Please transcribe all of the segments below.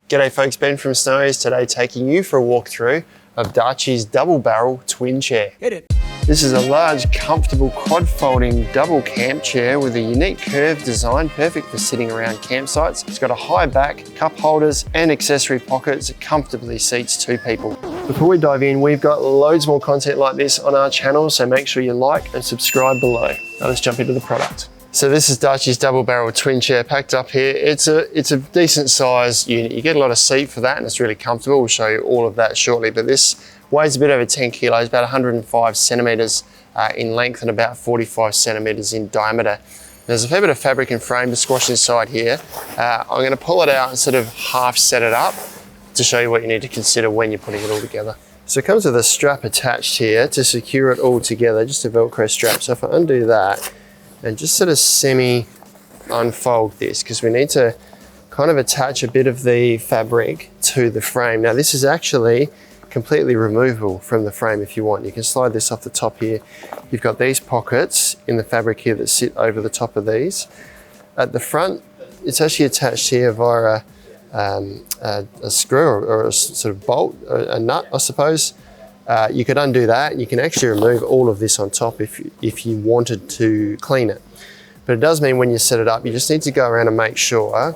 G'day folks, Ben from Snowy's today taking you for a walkthrough of Darche's Double Barrel Twin Chair. Hit it. This is a large, comfortable, quad-folding double camp chair with a unique curved design, perfect for sitting around campsites. It's got a high back, cup holders, and accessory pockets. It comfortably seats 2 people. Before we dive in, we've got loads more content like this on our channel, so make sure you like and subscribe below. Now let's jump into the product. So this is Darche's Double Barrel Twin Chair packed up here. It's a decent size unit. You get a lot of seat for that and it's really comfortable. We'll show you all of that shortly, but this weighs a bit over 10 kilos, about 105 centimeters in length and about 45 centimeters in diameter. There's a fair bit of fabric and frame to squash inside here. I'm gonna pull it out and sort of half set it up to show you what you need to consider when you're putting it all together. So it comes with a strap attached here to secure it all together, just a Velcro strap. So if I undo that, and just sort of semi-unfold this, because we need to kind of attach a bit of the fabric to the frame. Now this is actually completely removable from the frame if you want. You can slide this off the top here. You've got these pockets in the fabric here that sit over the top of these. At the front, it's actually attached here via a screw or a sort of bolt, a nut, I suppose. You could undo that. You can actually remove all of this on top if you wanted to clean it. But it does mean when you set it up, you just need to go around and make sure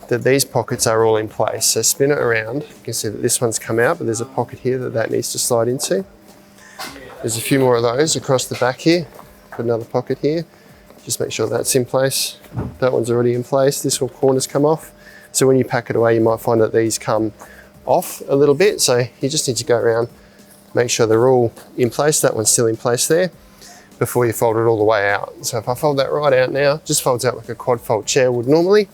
that these pockets are all in place. So spin it around. You can see that this one's come out, but there's a pocket here that needs to slide into. There's a few more of those across the back here. Put another pocket here. Just make sure that's in place. That one's already in place. This one corner's come off. So when you pack it away, you might find that these come off a little bit. So you just need to go around, make sure they're all in place. That one's still in place there before you fold it all the way out. So if I fold that right out now, just folds out like a quad fold chair would normally.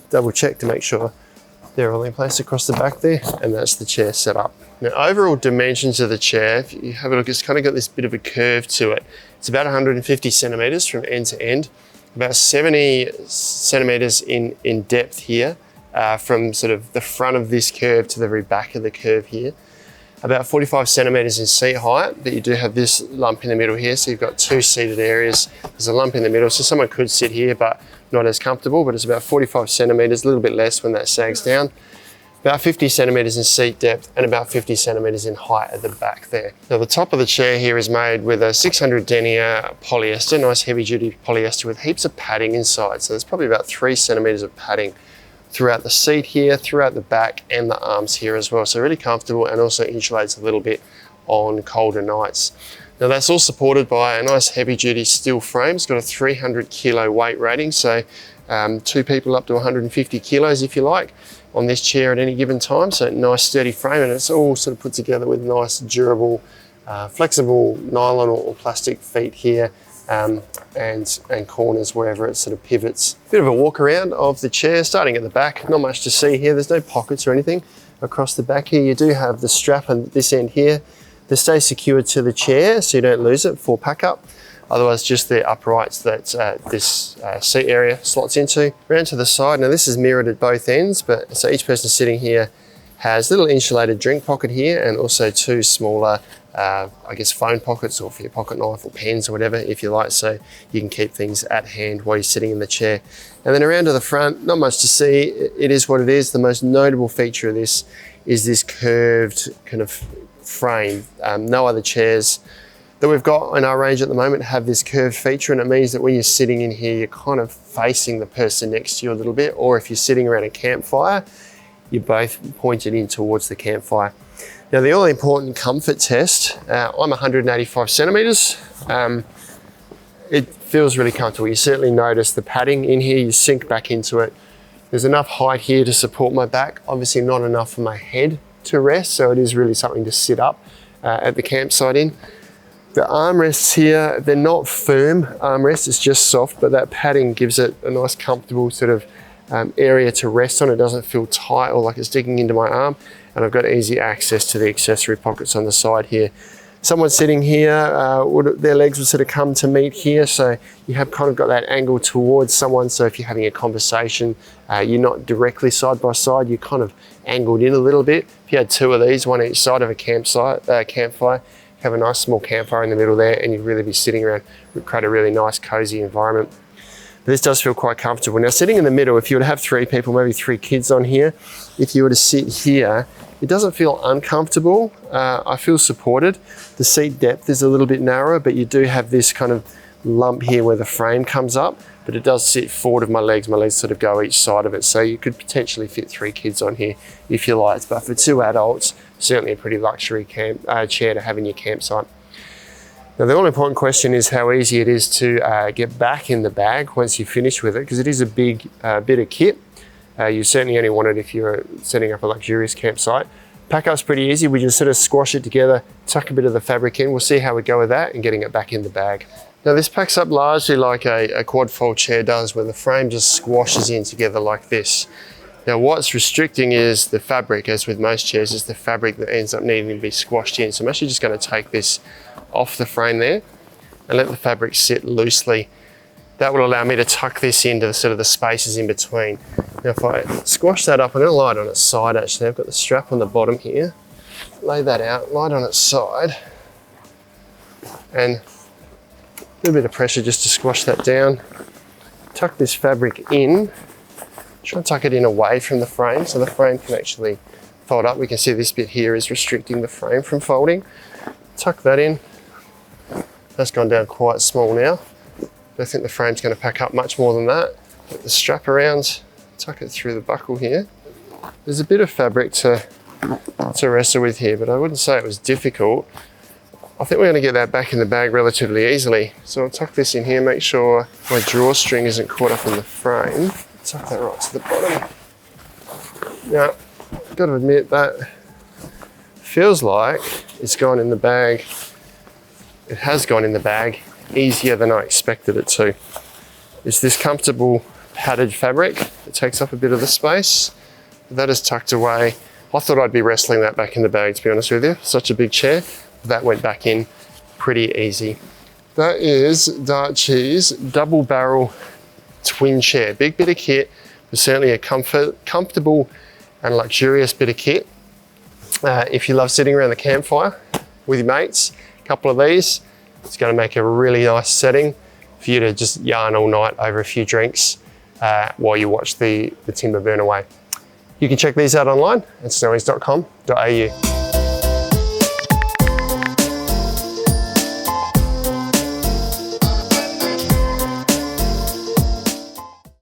Double check to make sure they're all in place across the back there, and that's the chair set up. Now overall dimensions of the chair, if you have a look, it's kind of got this bit of a curve to it. It's about 150 centimeters from end to end, about 70 centimeters in depth here, from sort of the front of this curve to the very back of the curve here. About 45 centimeters in seat height, but you do have this lump in the middle here, so you've got 2 seated areas. There's a lump in the middle, so someone could sit here, but not as comfortable, but it's about 45 centimeters, a little bit less when that sags down. About 50 centimeters in seat depth and about 50 centimeters in height at the back there. Now the top of the chair here is made with a 600 denier polyester, nice heavy duty polyester with heaps of padding inside. So there's probably about 3 centimeters of padding throughout the seat here, throughout the back and the arms here as well. So really comfortable and also insulates a little bit on colder nights. Now that's all supported by a nice heavy duty steel frame. It's got a 300 kilo weight rating. So 2 people up to 150 kilos if you like on this chair at any given time. So nice sturdy frame, and it's all sort of put together with nice durable, flexible nylon or plastic feet here. And corners wherever it sort of pivots. Bit of a walk around of the chair, starting at the back. Not much to see here. There's no pockets or anything across the back here. You do have the strap on this end here that stays secured to the chair so you don't lose it for pack up. Otherwise, just the uprights that this seat area slots into. Around to the side. Now this is mirrored at both ends, but so each person sitting here has a little insulated drink pocket here and also 2 smaller I guess phone pockets, or for your pocket knife or pens or whatever if you like, so you can keep things at hand while you're sitting in the chair. And then around to the front, not much to see. It is what it is. The most notable feature of this is this curved kind of frame. No other chairs that we've got in our range at the moment have this curved feature, and it means that when you're sitting in here, you're kind of facing the person next to you a little bit, or if you're sitting around a campfire, you're both pointed in towards the campfire. Now the all important comfort test, I'm 185 centimeters. It feels really comfortable. You certainly notice the padding in here, you sink back into it. There's enough height here to support my back, obviously not enough for my head to rest, so it is really something to sit up at the campsite in. The armrests here, they're not firm armrests, it's just soft, but that padding gives it a nice comfortable sort of area to rest on. It doesn't feel tight or like it's digging into my arm. And I've got easy access to the accessory pockets on the side here. Someone sitting here, their legs would sort of come to meet here, so you have kind of got that angle towards someone. So if you're having a conversation, you're not directly side by side, you're kind of angled in a little bit. If you had 2 of these, one each side of a campfire, you have a nice small campfire in the middle there, and you'd really be sitting around, would create a really nice cozy environment. But this does feel quite comfortable. Now sitting in the middle, if you were to have 3 people, maybe 3 kids on here, if you were to sit here, it doesn't feel uncomfortable. I feel supported. The seat depth is a little bit narrower, but you do have this kind of lump here where the frame comes up, but it does sit forward of my legs. My legs sort of go each side of it. So you could potentially fit 3 kids on here if you liked, but for 2 adults, certainly a pretty luxury chair to have in your campsite. Now the all important question is how easy it is to get back in the bag once you finish with it, because it is a big bit of kit. You certainly only want it if you're setting up a luxurious campsite. Pack up's pretty easy. We just sort of squash it together, tuck a bit of the fabric in. We'll see how we go with that and getting it back in the bag. Now this packs up largely like a quad fold chair does, where the frame just squashes in together like this. Now what's restricting is the fabric, as with most chairs, is the fabric that ends up needing to be squashed in. So I'm actually just going to take this off the frame there and let the fabric sit loosely. That will allow me to tuck this into the sort of the spaces in between. Now if I squash that up, I'm going to lie it on its side actually. I've got the strap on the bottom here. Lay that out, lie it on its side, and a little bit of pressure just to squash that down. Tuck this fabric in. Try and tuck it in away from the frame so the frame can actually fold up. We can see this bit here is restricting the frame from folding. Tuck that in. That's gone down quite small now. I think the frame's going to pack up much more than that. Put the strap around, tuck it through the buckle here. There's a bit of fabric to wrestle with here, but I wouldn't say it was difficult. I think we're going to get that back in the bag relatively easily. So I'll tuck this in here, make sure my drawstring isn't caught up in the frame. Tuck that right to the bottom. Now, I've got to admit that feels like it's gone in the bag. It has gone in the bag easier than I expected it to. It's this comfortable padded fabric that takes up a bit of the space. That is tucked away. I thought I'd be wrestling that back in the bag, to be honest with you. Such a big chair. That went back in pretty easy. That is Darche's Double Barrel Twin Chair. Big bit of kit, but certainly a comfortable and luxurious bit of kit. If you love sitting around the campfire with your mates, a couple of these, it's going to make a really nice setting for you to just yarn all night over a few drinks while you watch the timber burn away. You can check these out online at snowings.com.au.